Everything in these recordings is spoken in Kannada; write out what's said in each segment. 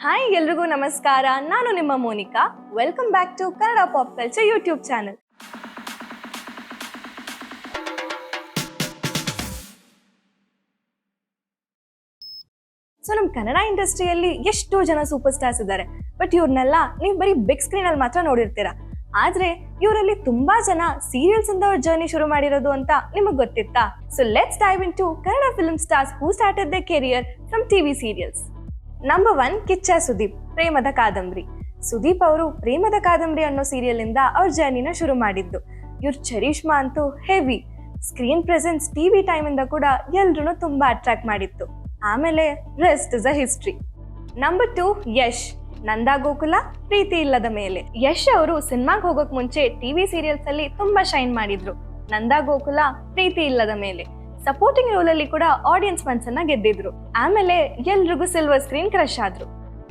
ಹಾಯ್ ಎಲ್ರಿಗೂ ನಮಸ್ಕಾರ. ನಾನು ನಿಮ್ಮ Monika. Welcome back to Kannada pop culture YouTube channel. So ನಮ್ಮ ಕನ್ನಡ ಇಂಡಸ್ಟ್ರಿಯಲ್ಲಿ ಎಷ್ಟೋ ಜನ ಸೂಪರ್ ಸ್ಟಾರ್ಸ್ ಇದ್ದಾರೆ. ಬಟ್ ಇವ್ರನ್ನೆಲ್ಲ ನೀವು ಬರೀ ಬಿಗ್ ಸ್ಕ್ರೀನ್ ಅಲ್ಲಿ ಮಾತ್ರ ನೋಡಿರ್ತೀರಾ. ಆದ್ರೆ ಇವರಲ್ಲಿ ತುಂಬಾ ಜನ ಸೀರಿಯಲ್ಸ್ ಇಂದ ಅವ್ರ ಜರ್ನಿ ಶುರು ಮಾಡಿರೋದು ಅಂತ ನಿಮಗೆ ಗೊತ್ತಿತ್ತಾ? So let's dive in to Kannada film stars who started they career from TV serials. Number 1 Kichcha Sudeep, ಪ್ರೇಮದ ಕಾದಂಬರಿ. ಸುದೀಪ್ ಅವರು ಪ್ರೇಮದ ಕಾದಂಬರಿ ಅನ್ನೋ ಸೀರಿಯಲ್ ಇಂದ ಅವ್ರ ಜರ್ನಿನ ಶುರು ಮಾಡಿದ್ದು. ಇವ್ರ ಚರಿಷ್ಮಾ ಅಂತೂ heavy. Screen presence TV time ಇಂದ ಕೂಡ ಎಲ್ರೂ ತುಂಬಾ ಅಟ್ರಾಕ್ಟ್ ಮಾಡಿತ್ತು. ಆಮೇಲೆ rest is a history. Number 2 Yash, Nanda Gokula, Preethi Illada Mele. Yash ಅವರು ಸಿನಿಮಾಗೆ ಹೋಗೋಕ್ ಮುಂಚೆ ಟಿವಿ ಸೀರಿಯಲ್ಸ್ ಅಲ್ಲಿ ತುಂಬಾ ಶೈನ್ ಮಾಡಿದ್ರು. ನಂದಾ ಗೋಕುಲ, ಪ್ರೀತಿ ಇಲ್ಲದ ಮೇಲೆ ಸಪೋರ್ಟಿಂಗ್ ರೋಲ್ ಅಲ್ಲಿ ಕೂಡ ಆಡಿಯನ್ಸ್ ಮನ್ಸನ್ನ ಗೆದ್ದಿದ್ರು. ಆಮೇಲೆ ಎಲ್ರಿಗೂ ಸಿಲ್ವರ್ ಸ್ಕ್ರೀನ್ ಕ್ರಶ್ ಆದ್ರು.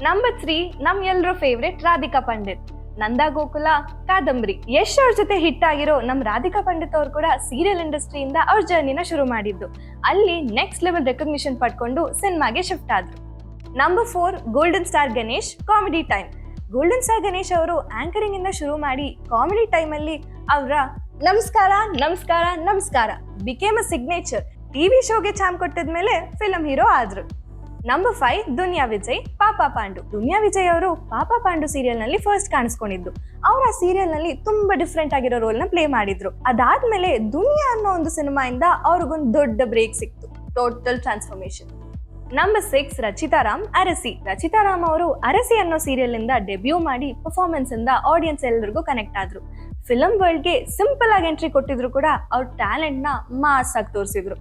ನಂಬರ್ 3 ನಮ್ ಎಲ್ರ ಫೇವ್ರೆಟ್ ರಾಧಿಕಾ ಪಂಡಿತ್, ನಂದಾ ಗೋಕುಲ, ಕಾದಂಬರಿ. ಯಶ್ ಅವ್ರ ಜೊತೆ ಹಿಟ್ ಆಗಿರೋ ನಮ್ ರಾಧಿಕಾ ಪಂಡಿತ್ ಅವ್ರು ಕೂಡ ಸೀರಿಯಲ್ ಇಂಡಸ್ಟ್ರಿಯಿಂದ ಅವ್ರ ಜರ್ನಿನ ಶುರು ಮಾಡಿದ್ದು. ಅಲ್ಲಿ ನೆಕ್ಸ್ಟ್ ಲೆವೆಲ್ ರೆಕಗ್ನಿಷನ್ ಪಡ್ಕೊಂಡು ಸಿನಿಮಾಗೆ ಶಿಫ್ಟ್ ಆದ್ರು. Number 4 golden star Ganesh, comedy time. Golden star Ganesh ಅವರು ಆಂಕರಿಂಗ್ ಇಂದ ಶುರು ಮಾಡಿ ಕಾಮಿಡಿ ಟೈಮ್ ಅಲ್ಲಿ ಅವರ ನಮಸ್ಕಾರ ನಮಸ್ಕಾರ ನಮಸ್ಕಾರ ಬಿಕೇಮ್ ಅ ಸಿಗ್ನೇಚರ್. ಟಿವಿ ಶೋಗೆ ಚಾಮ್ ಕೊಟ್ಟಿದ್ಮೇಲೆ ಫಿಲಂ ಹೀರೋ ಆದ್ರು. ನಂಬರ್ 5 ದುನಿಯಾ ವಿಜಯ್, ಪಾಪಾ ಪಾಂಡು. ದುನಿಯಾ ವಿಜಯ್ ಅವರು ಪಾಪಾ ಪಾಂಡು ಸೀರಿಯಲ್ ನಲ್ಲಿ ಫಸ್ಟ್ ಕಾಣಿಸ್ಕೊಂಡಿದ್ದು. ಅವ್ರ ಆ ಸೀರಿಯಲ್ ನಲ್ಲಿ ತುಂಬಾ ಡಿಫ್ರೆಂಟ್ ಆಗಿರೋ ರೋಲ್ ನ ಪ್ಲೇ ಮಾಡಿದ್ರು. ಅದಾದ್ಮೇಲೆ ದುನಿಯಾ ಅನ್ನೋ ಒಂದು ಸಿನಿಮಾ ಇಂದ ಅವ್ರಿಗೊಂದು ದೊಡ್ಡ ಬ್ರೇಕ್ ಸಿಕ್ತು. Total transformation. ನಂಬರ್ 6 ರಚಿತಾರಾಮ್, ಅರಸಿ. ರಚಿತಾರಾಮ್ ಅವರು ಅರಸಿ ಅನ್ನೋ ಸೀರಿಯಲ್ ಇಂದ ಡೆಬ್ಯೂ ಮಾಡಿ ಪರ್ಫಾರ್ಮೆನ್ಸ್ ಇಂದ ಆಡಿಯನ್ಸ್ ಎಲ್ಲರಿಗೂ ಕನೆಕ್ಟ್ ಆದ್ರು. ಫಿಲಂ ವರ್ಲ್ಡ್ ಗೆ ಸಿಂಪಲ್ ಆಗಿ ಎಂಟ್ರಿ ಕೊಟ್ಟಿದ್ರು ಕೂಡ ಅವ್ರ ಟ್ಯಾಲೆಂಟ್ ನ ಮಾಸ್ ಆಗಿ ತೋರಿಸಿದ್ರು.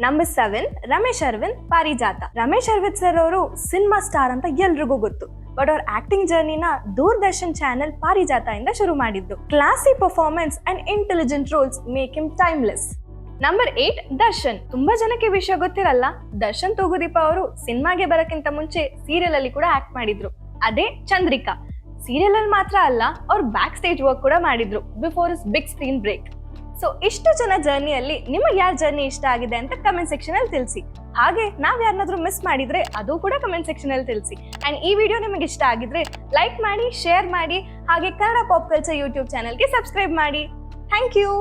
ನಂಬರ್ 7 ರಮೇಶ್ ಅರವಿಂದ್, ಪಾರಿಜಾತ. ರಮೇಶ್ ಅರವಿಂದ್ ಸರ್ ಅವರು ಸಿನಿಮಾ ಸ್ಟಾರ್ ಅಂತ ಎಲ್ರಿಗೂ ಗೊತ್ತು. ಬಟ್ ಅವ್ರ ಆಕ್ಟಿಂಗ್ ಜರ್ನಿನ ದೂರದರ್ಶನ್ ಚಾನೆಲ್ ಪಾರಿಜಾತ ಇಂದ ಶುರು ಮಾಡಿದ್ದು. Classy performance and intelligent roles make him timeless. Number 8 Darshan. ತುಂಬಾ ಜನಕ್ಕೆ ವಿಷಯ ಗೊತ್ತಿರಲ್ಲ, ದರ್ಶನ್ ತೂಗುದೀಪ ಅವರು ಸಿನಿಮಾಗೆ ಬರಕ್ಕಿಂತ ಮುಂಚೆ ಸೀರಿಯಲ್ ಅಲ್ಲಿ ಕೂಡ ಆಕ್ಟ್ ಮಾಡಿದ್ರು. ಅದೇ ಚಂದ್ರಿಕಾ. ಸೀರಿಯಲ್ ಅಲ್ಲಿ ಮಾತ್ರ ಅಲ್ಲ, ಅವ್ರು ಬ್ಯಾಕ್ ಸ್ಟೇಜ್ ವರ್ಕ್ ಕೂಡ ಮಾಡಿದ್ರು before his big screen break. So ಇಷ್ಟು ಜನ ಜರ್ನಿಯಲ್ಲಿ ನಿಮಗೆ ಯಾರ ಜರ್ನಿ ಇಷ್ಟ ಆಗಿದೆ ಅಂತ ಕಮೆಂಟ್ ಸೆಕ್ಷನ್ ಅಲ್ಲಿ ತಿಳಿಸಿ. ಹಾಗೆ ನಾವ್ ಯಾರನ್ನಾದ್ರೂ ಮಿಸ್ ಮಾಡಿದ್ರೆ ಅದು ಕೂಡ ಕಮೆಂಟ್ ಸೆಕ್ಷನ್ ಅಲ್ಲಿ ತಿಳಿಸಿ. ಅಂಡ್ ಈ ವಿಡಿಯೋ ನಿಮಗೆ ಇಷ್ಟ ಆಗಿದ್ರೆ ಲೈಕ್ ಮಾಡಿ, ಶೇರ್ ಮಾಡಿ, ಹಾಗೆ ಕನ್ನಡ ಪಾಪ್ ಕಲ್ಚರ್ ಯೂಟ್ಯೂಬ್ ಚಾನೆಲ್ಗೆ ಸಬ್ಸ್ಕ್ರೈಬ್ ಮಾಡಿ. Thank you.